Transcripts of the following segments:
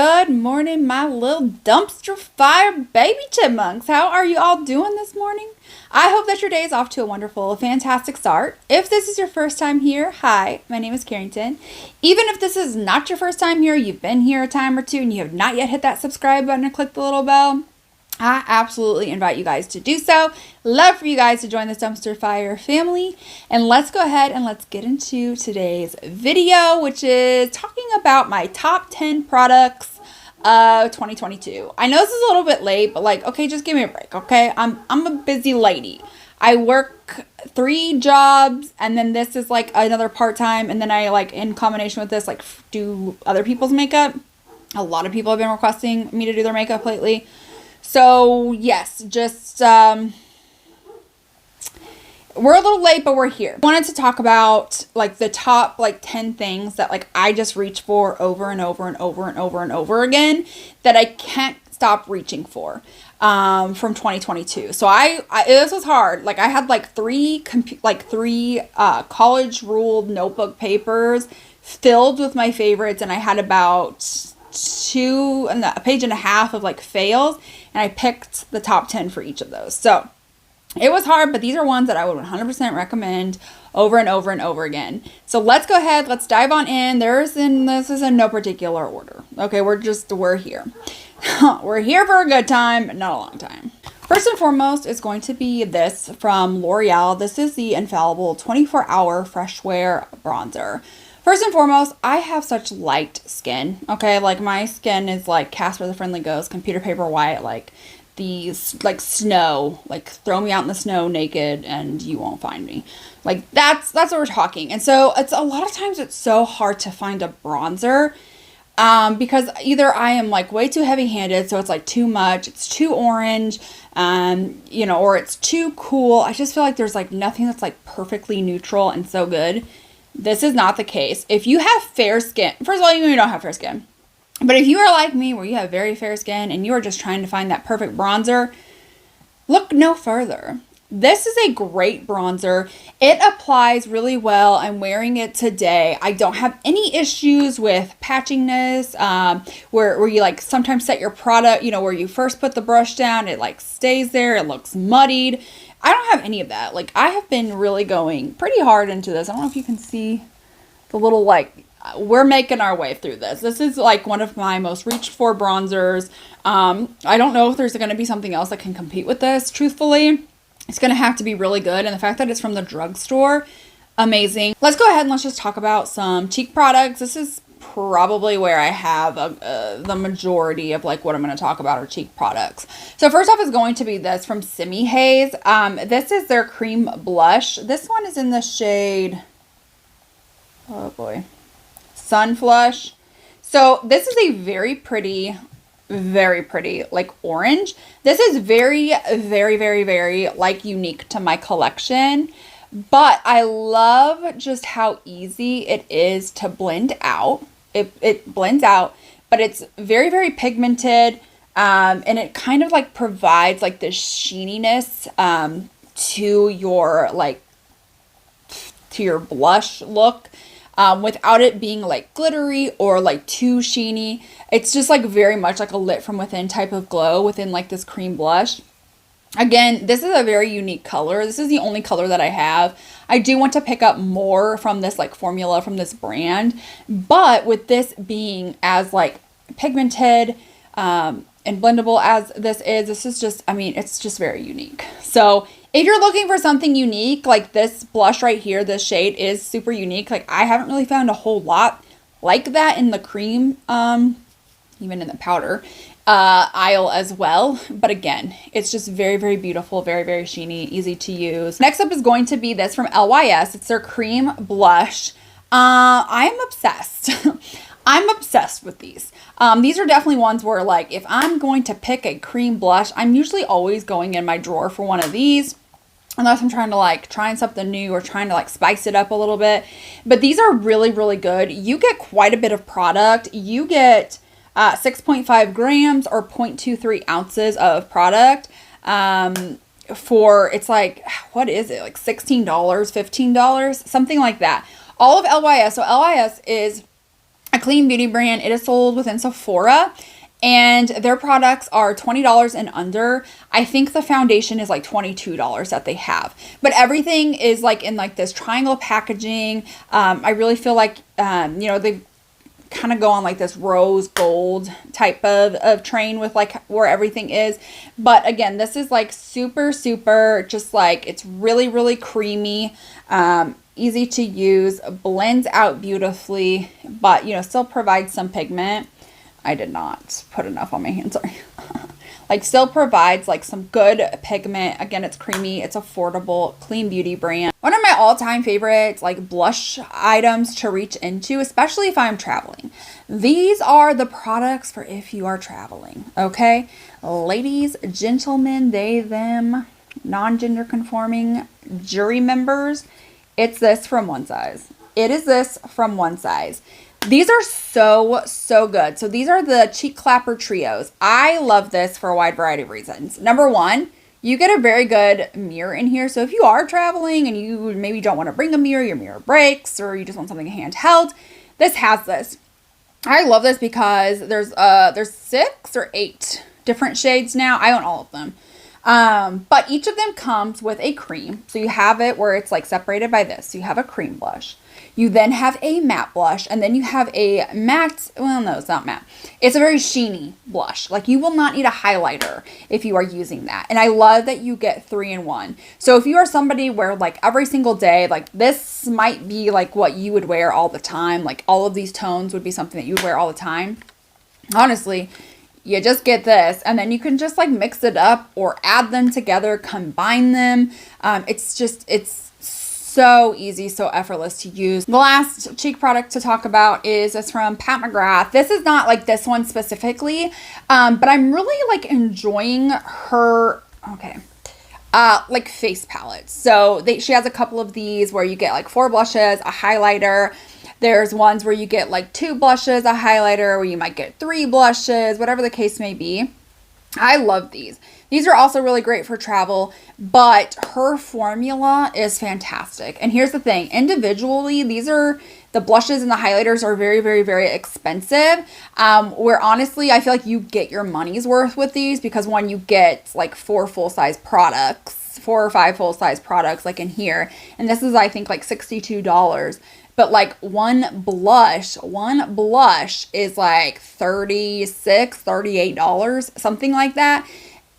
Good morning, my little dumpster fire baby chipmunks. How are you all doing this morning? I hope that your day is off to a wonderful, fantastic start. If this is your first time here, hi, my name is Carrington. Even if this is not your first time here, you've been here a time or two and you have not yet hit that subscribe button or click the little bell, I absolutely invite you guys to do so. Love for you guys to join this dumpster fire family. And let's go ahead and let's get into today's video, which is talking about my top 10 products of 2022. I know this is a little bit late, but okay, just give me a break, okay? I'm a busy lady. I work 3 jobs, and then this is another part-time, and then I in combination with this do other people's makeup. A lot of people have been requesting me to do their makeup lately. So yes, just, we're a little late, but we're here. I wanted to talk about the top 10 things that I just reach for over and over and over and over and over again that I can't stop reaching for from 2022. So this was hard. I had three college ruled notebook papers filled with my favorites, and I had about a page and a half of fails, and I picked the top 10 for each of those. So it was hard, but these are ones that I would 100% recommend over and over and over again. So let's go ahead, let's dive on in. This is in no particular order. Okay, we're here. We're here for a good time, but not a long time. First and foremost is going to be this from L'Oreal. This is the Infallible 24-Hour Fresh Wear Bronzer. First and foremost, I have such light skin, okay? My skin is Casper the Friendly Ghost, computer paper white, snow. Throw me out in the snow naked and you won't find me. That's what we're talking. And so it's a lot of times it's so hard to find a bronzer because either I am way too heavy-handed, so it's too much, it's too orange, or it's too cool. I just feel there's nothing that's perfectly neutral and so good. This is not the case. If you have fair skin, first of all, you don't have fair skin. But if you are like me, where you have very fair skin and you are just trying to find that perfect bronzer, look no further. This is a great bronzer. It applies really well. I'm wearing it today. I don't have any issues with patchiness, where you sometimes set your product, where you first put the brush down, it stays there, it looks muddied. I don't have any of that. I have been really going pretty hard into this. I don't know if you can see the little, we're making our way through this. This is, one of my most reached for bronzers. I don't know if there's going to be something else that can compete with this, truthfully. It's going to have to be really good. And the fact that it's from the drugstore, amazing. Let's go ahead and let's just talk about some cheek products. This is probably where I have the majority of what I'm going to talk about are cheek products. So first off is going to be this from Simi Haze. This is their cream blush. This one is in the shade, oh boy, Sun Flush. So this is a very pretty orange. This is very, very, very, very unique to my collection. But I love just how easy it is to blend out. It blends out, but it's very, very pigmented. And it kind of provides this sheeniness to your blush look. Without it being glittery or too sheeny. It's just very much a lit from within type of glow within this cream blush. Again, this is a very unique color. This is the only color that I have. I do want to pick up more from this formula from this brand, but with this being as pigmented and blendable as this is just, it's just very unique. So if you're looking for something unique, this blush right here, this shade is super unique. I haven't really found a whole lot like that in the cream, even in the powder aisle as well. But again, it's just very, very beautiful, very, very sheeny, easy to use. Next up is going to be this from LYS. It's their cream blush. I am obsessed. I'm obsessed with these. These are definitely ones where if I'm going to pick a cream blush, I'm usually always going in my drawer for one of these. Unless I'm trying to trying something new or trying to spice it up a little bit. But these are really, really good. You get quite a bit of product. You get 6.5 grams or 0.23 ounces of product for, it's what is it? $16, $15, something like that. All of LYS. So LYS is a clean beauty brand. It is sold within Sephora. And their products are $20 and under. I think the foundation is like $22 that they have. But everything is like in like this triangle packaging. I really feel like, they kind of go on like this rose gold type of train with like where everything is. But again, this is like super, super, just like, it's really, really creamy, easy to use, blends out beautifully, but still provides some pigment. I did not put enough on my hand, sorry. Like still provides like some good pigment. Again, it's creamy, it's affordable, clean beauty brand. One of my all-time favorites, like blush items to reach into, especially if I'm traveling. These are the products for if you are traveling, okay? Ladies, gentlemen, they, them, non-gender conforming jury members, it's this from One Size. It is this from One Size. These are so good. So these are the cheek clapper trios. I love this for a wide variety of reasons. Number one, you get a very good mirror in here. So if you are traveling and you maybe don't want to bring a mirror, your mirror breaks, or you just want something handheld, this has this. I love this because there's 6 or 8 different shades now. I own all of them. But each of them comes with a cream. So you have it where it's like separated by this. So you have a cream blush. You then have a matte blush, and then you have a matte, well, no, it's not matte. It's a very sheeny blush. Like you will not need a highlighter if you are using that. And I love that you get 3-in-1. So if you are somebody where like every single day, like this might be like what you would wear all the time. Like all of these tones would be something that you would wear all the time. Honestly, you just get this, and then you can just like mix it up or add them together, combine them. It's so easy, so effortless to use. The last cheek product to talk about is from Pat McGrath. This is not like this one specifically, but I'm really like enjoying her, like face palettes. So she has a couple of these where you get like 4 blushes, a highlighter. There's ones where you get like 2 blushes, a highlighter, where you might get 3 blushes, whatever the case may be. I love these. These are also really great for travel, but her formula is fantastic. And here's the thing, individually, the blushes and the highlighters are very, very, very expensive. Where honestly, I feel like you get your money's worth with these because one, you get like 4 full-size products, 4 or 5 full-size products like in here. And this is, I think, like $62. But like one blush is like $36, $38, something like that.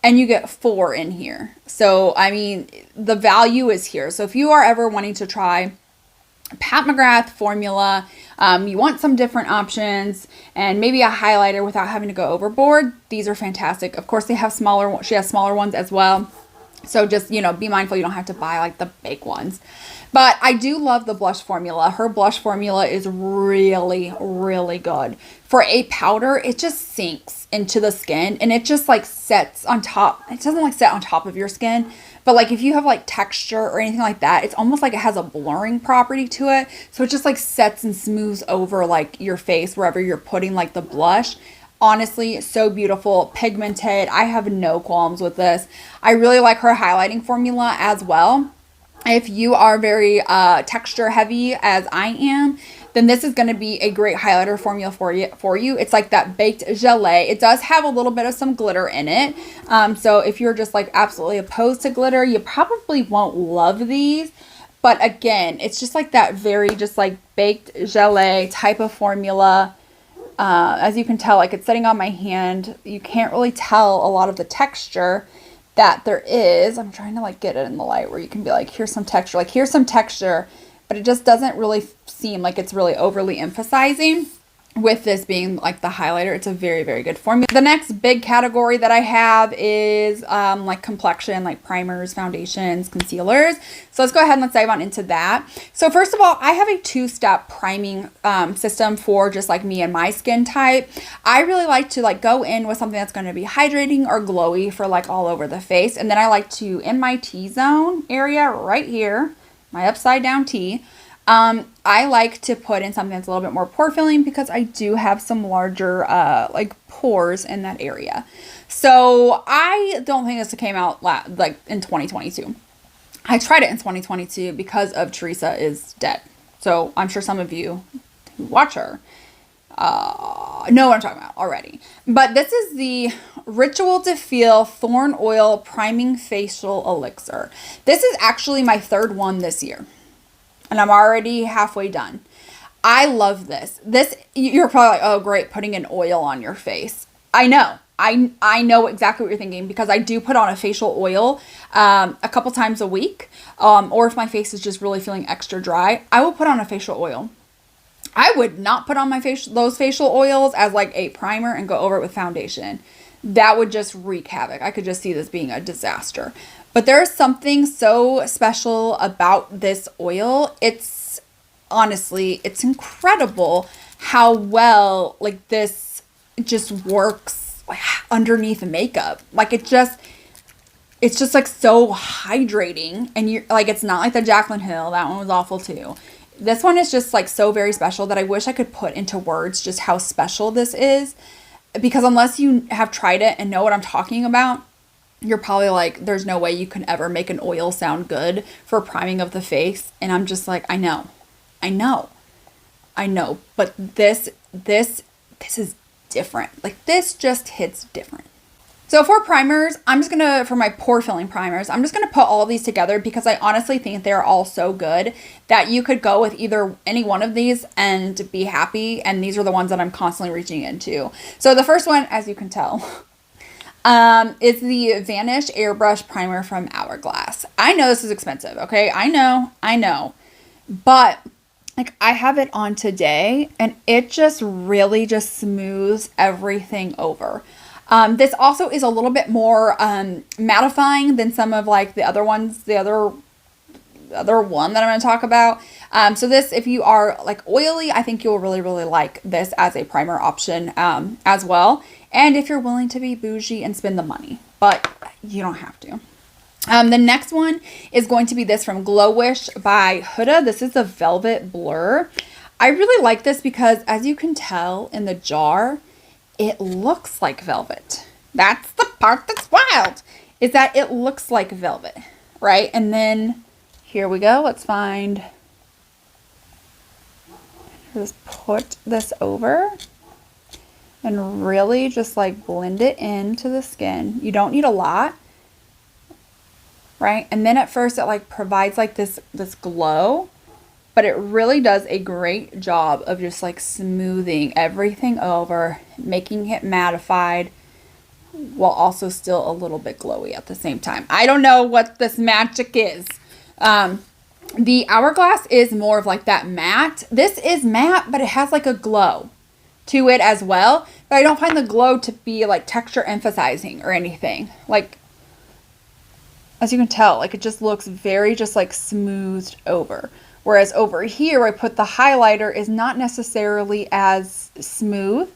And you get 4 in here. So, I mean, the value is here. So if you are ever wanting to try Pat McGrath formula, you want some different options and maybe a highlighter without having to go overboard, these are fantastic. Of course, she has smaller ones as well. So just, be mindful you don't have to buy like the big ones. But I do love the blush formula. Her blush formula is really, really good. For a powder, it just sinks into the skin and it just like sets on top. It doesn't like set on top of your skin, but like if you have like texture or anything like that, it's almost like it has a blurring property to it. So it just like sets and smooths over like your face wherever you're putting like the blush. Honestly, so beautiful, pigmented. I have no qualms with this. I really like her highlighting formula as well. If you are very texture heavy as I am, then this is going to be a great highlighter formula for you. It's like that baked gelée. It does have a little bit of some glitter in it. So if you're just like absolutely opposed to glitter, you probably won't love these. But again, it's just like that very just like baked gelée type of formula. As you can tell, like it's sitting on my hand. You can't really tell a lot of the texture that there is. I'm trying to like get it in the light where you can be like, here's some texture. Like here's some texture, but it just doesn't really seem like it's really overly emphasizing. With this being like the highlighter, it's a very, very good formula. The next big category that I have is like complexion, like primers, foundations, concealers. So let's go ahead and let's dive on into that. So first of all, I have a 2-step priming system for just like me and my skin type. I really like to like go in with something that's going to be hydrating or glowy for like all over the face. And then I like to, in my T-zone area right here, my upside down T, I like to put in something that's a little bit more pore filling because I do have some larger like pores in that area. So I don't think this came out like in 2022. I tried it in 2022 because of Teresa is dead. So I'm sure some of you who watch her know what I'm talking about already. But this is the Ritual to Feel Thorn Oil Priming Facial Elixir. This is actually my third one this year. And I'm already halfway done. I love this. You're probably like, oh, great, putting an oil on your face. I know. I know exactly what you're thinking, because I do put on a facial oil a couple times a week. Or if my face is just really feeling extra dry, I will put on a facial oil. I would not put on those facial oils as like a primer and go over it with foundation. That would just wreak havoc. I could just see this being a disaster. But there's something so special about this oil. It's honestly, it's incredible how well like this just works like underneath makeup. Like it's just like so hydrating, and you're like, it's not like the Jaclyn Hill. That one was awful too. This one is just like so very special that I wish I could put into words just how special this is, because unless you have tried it and know what I'm talking about, you're probably like, there's no way you can ever make an oil sound good for priming of the face. And I'm just like, I know, but this is different. Like this just hits different. So for primers, for my pore filling primers, I'm just going to put all of these together because I honestly think they're all so good that you could go with either any one of these and be happy. And these are the ones that I'm constantly reaching into. So the first one, as you can tell, is the Vanish Airbrush Primer from Hourglass. I know this is expensive, okay? I know. But like I have it on today and it just really just smooths everything over. This also is a little bit more mattifying than some of like the other ones, the other one that I'm going to talk about. So this, if you are like oily, I think you'll really, really like this as a primer option as well. And if you're willing to be bougie and spend the money, but you don't have to. The next one is going to be this from Glow Wish by Huda. This is the Velvet Blur. I really like this because as you can tell in the jar, it looks like velvet. That's the part that's wild, is that it looks like velvet, right? And then here we go. Let's just put this over and really just like blend it into the skin. You don't need a lot, right? And then at first it like provides like this glow, but it really does a great job of just like smoothing everything over, making it mattified while also still a little bit glowy at the same time. I don't know what this magic is. The Hourglass is more of like that matte. This is matte, but it has like a glow to it as well. But I don't find the glow to be like texture emphasizing or anything. Like, as you can tell, like it just looks very just like smoothed over. Whereas over here, where I put the highlighter, is not necessarily as smooth.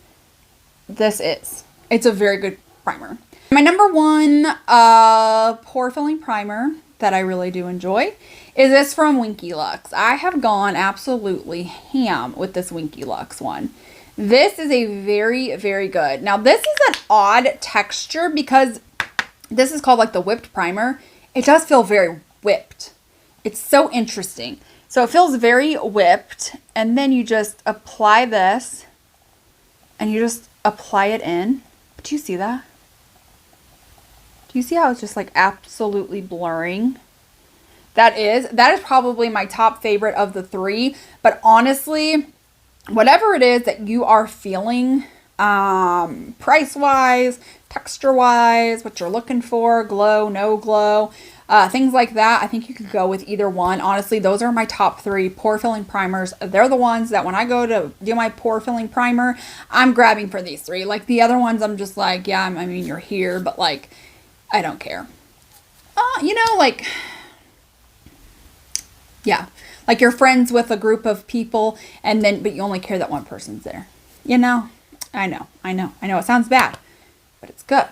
This is. It's a very good primer. My number one pore filling primer that I really do enjoy is this from Winky Lux. I have gone absolutely ham with this Winky Lux one. This is a very, very good. Now, this is an odd texture because this is called like the whipped primer. It does feel very whipped. It's so interesting. So it feels very whipped, and then you just apply this, and you just apply it in. Do you see that? Do you see how it's just like absolutely blurring? That is probably my top favorite of the three, but honestly, whatever it is that you are feeling, price-wise, texture-wise, what you're looking for, glow, no glow, things like that, I think you could go with either one. Honestly, those are my top three pore filling primers. They're the ones that when I go to do my pore filling primer, I'm grabbing for these three. Like the other ones, I'm just like, yeah, I mean, you're here, but like, I don't care. Like, yeah, like you're friends with a group of people but you only care that one person's there. I know. It sounds bad, but it's good.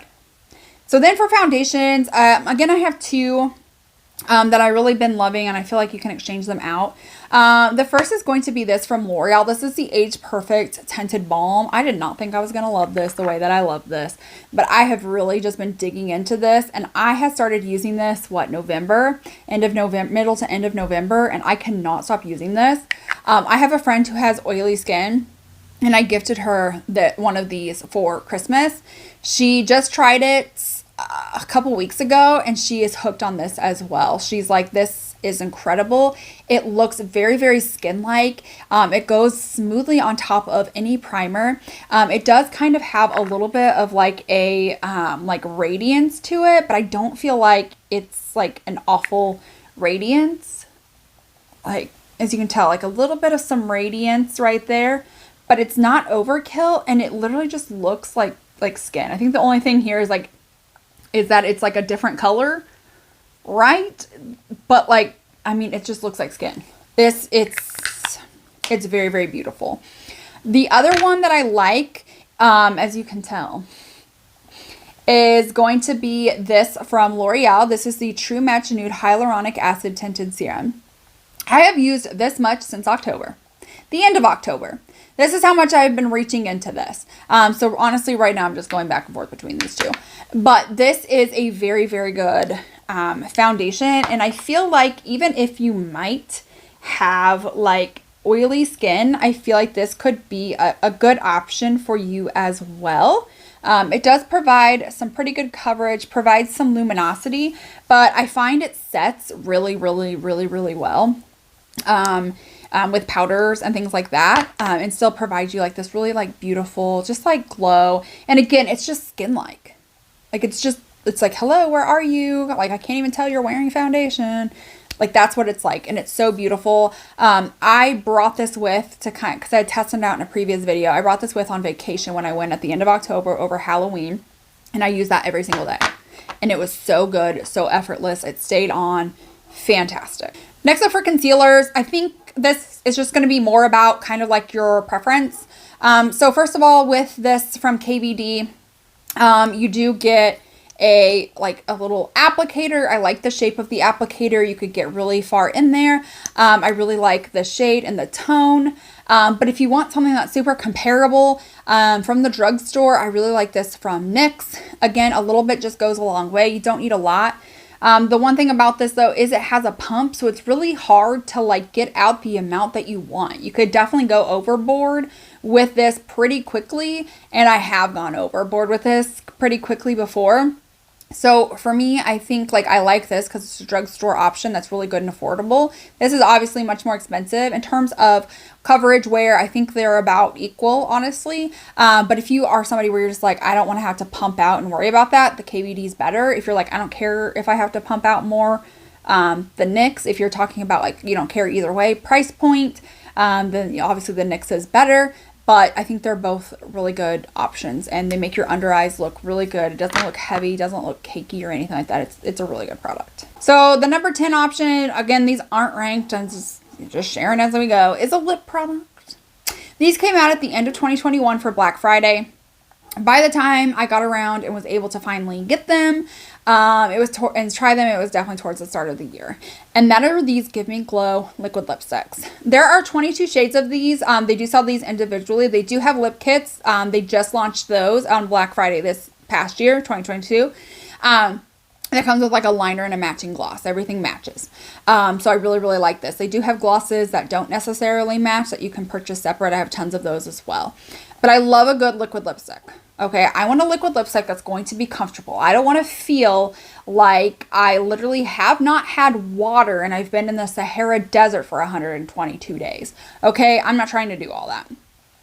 So then for foundations, again, I have two that I really been loving, and I feel like you can exchange them out. The first is going to be this from L'Oreal. This is the Age Perfect Tinted Balm. I did not think I was going to love this the way that I love this, but I have really just been digging into this, and I had started using this, November, middle to end of November, and I cannot stop using this. I have a friend who has oily skin, and I gifted her one of these for Christmas. She just tried it a couple weeks ago, and she is hooked on this as well. She's like, this is incredible. It looks very, very skin-like. It goes smoothly on top of any primer. It does kind of have a little bit of like a like radiance to it, but I don't feel like it's like an awful radiance. Like, as you can tell, like a little bit of some radiance right there, but it's not overkill, and it literally just looks like skin. I think the only thing here is that it's like a different color, right? But like, I mean, it just looks like skin. It's very, very beautiful. The other one that I like, as you can tell, is going to be this from L'Oreal. This is the True Match Nude Hyaluronic Acid Tinted Serum. I have used this much since October, the end of October. This is how much I've been reaching into this. So honestly, right now I'm just going back and forth between these two. But this is a very, very good foundation. And I feel like even if you might have like oily skin, I feel like this could be a good option for you as well. It does provide some pretty good coverage, provides some luminosity, but I find it sets really, really, really, really well. With powders and things like that, and still provides you like this really like beautiful, just like glow. And again, it's just skin-like. Like it's like, hello, where are you? Like, I can't even tell you're wearing foundation. Like, that's what it's like. And it's so beautiful. I brought this with because I had tested it out in a previous video. I brought this with on vacation when I went at the end of October over Halloween, and I used that every single day. And it was so good, so effortless. It stayed on. Fantastic. Next up for concealers, I think this is just going to be more about kind of like your preference. So first of all, with this from KVD, you do get a little applicator. I like the shape of the applicator. You could get really far in there. I really like the shade and the tone. But if you want something that's super comparable from the drugstore, I really like this from NYX. Again, a little bit just goes a long way. You don't need a lot. The one thing about this though is it has a pump, so it's really hard to like get out the amount that you want. You could definitely go overboard with this pretty quickly, and I have gone overboard with this pretty quickly before. So for me, I think like I like this because it's a drugstore option that's really good and affordable. This is obviously much more expensive in terms of coverage, where I think they're about equal, honestly. But if you are somebody where you're just like, I don't want to have to pump out and worry about that, the KVD is better. If you're like, I don't care if I have to pump out more, the NYX, if you're talking about like, you don't care either way, price point, then obviously the NYX is better. But I think they're both really good options, and they make your under eyes look really good. It doesn't look heavy, doesn't look cakey or anything like that. It's a really good product. So the number 10 option, again, these aren't ranked, I'm just sharing as we go, is a lip product. These came out at the end of 2021 for Black Friday. By the time I got around and was able to finally get them, and try them, it was definitely towards the start of the year. And that are these Give Me Glow liquid lipsticks. There are 22 shades of these. They do sell these individually. They do have lip kits. They just launched those on Black Friday this past year, 2022. That comes with like a liner and a matching gloss. Everything matches. So I really, really like this. They do have glosses that don't necessarily match that you can purchase separate. I have tons of those as well. But I love a good liquid lipstick. Okay, I want a liquid lipstick that's going to be comfortable. I don't want to feel like I literally have not had water and I've been in the Sahara Desert for 122 days. Okay, I'm not trying to do all that.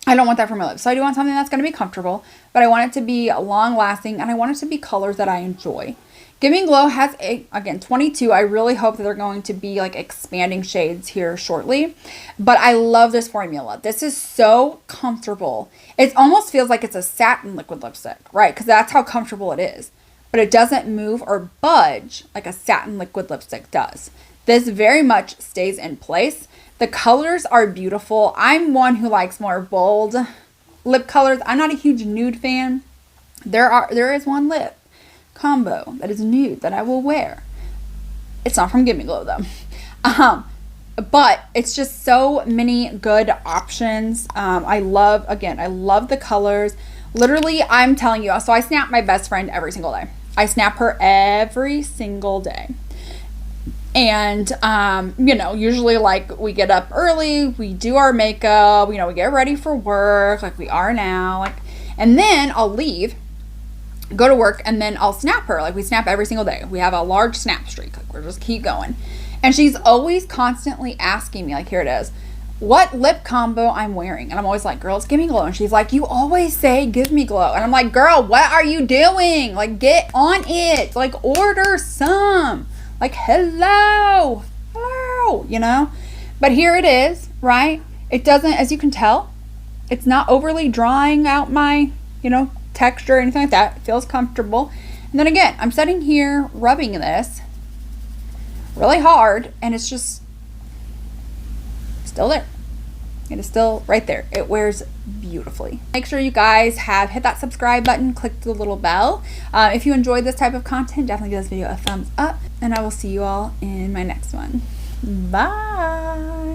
I don't want that for my lips. So I do want something that's going to be comfortable, but I want it to be long lasting, and I want it to be colors that I enjoy. Give Me Glow has, again, 22. I really hope that they're going to be like expanding shades here shortly. But I love this formula. This is so comfortable. It almost feels like it's a satin liquid lipstick, right? Because that's how comfortable it is. But it doesn't move or budge like a satin liquid lipstick does. This very much stays in place. The colors are beautiful. I'm one who likes more bold lip colors. I'm not a huge nude fan. There is one lip combo that is nude that I will wear. It's not from Give Me Glow though. But it's just so many good options. I love the colors. Literally, I'm telling you, so I snap my best friend every single day. I snap her every single day. And, you know, usually like we get up early, we do our makeup, you know, we get ready for work like we are now. Like, and then I'll leave, go to work, and then I'll snap her. Like we snap every single day. We have a large snap streak. Like we'll just keep going. And she's always constantly asking me, like, here it is, what lip combo I'm wearing. And I'm always like, girls, give me glow. And she's like, you always say give me glow. And I'm like, girl, what are you doing? Like, get on it. Like, order some. Like, hello, you know? But here it is, right? It doesn't, as you can tell, it's not overly drawing out my, you know, texture or anything like that. It feels comfortable. And then again, I'm sitting here rubbing this really hard, and it's just still there. It is still right there. It wears beautifully. Make sure you guys have hit that subscribe button, click the little bell. If you enjoyed this type of content, definitely give this video a thumbs up, and I will see you all in my next one. Bye.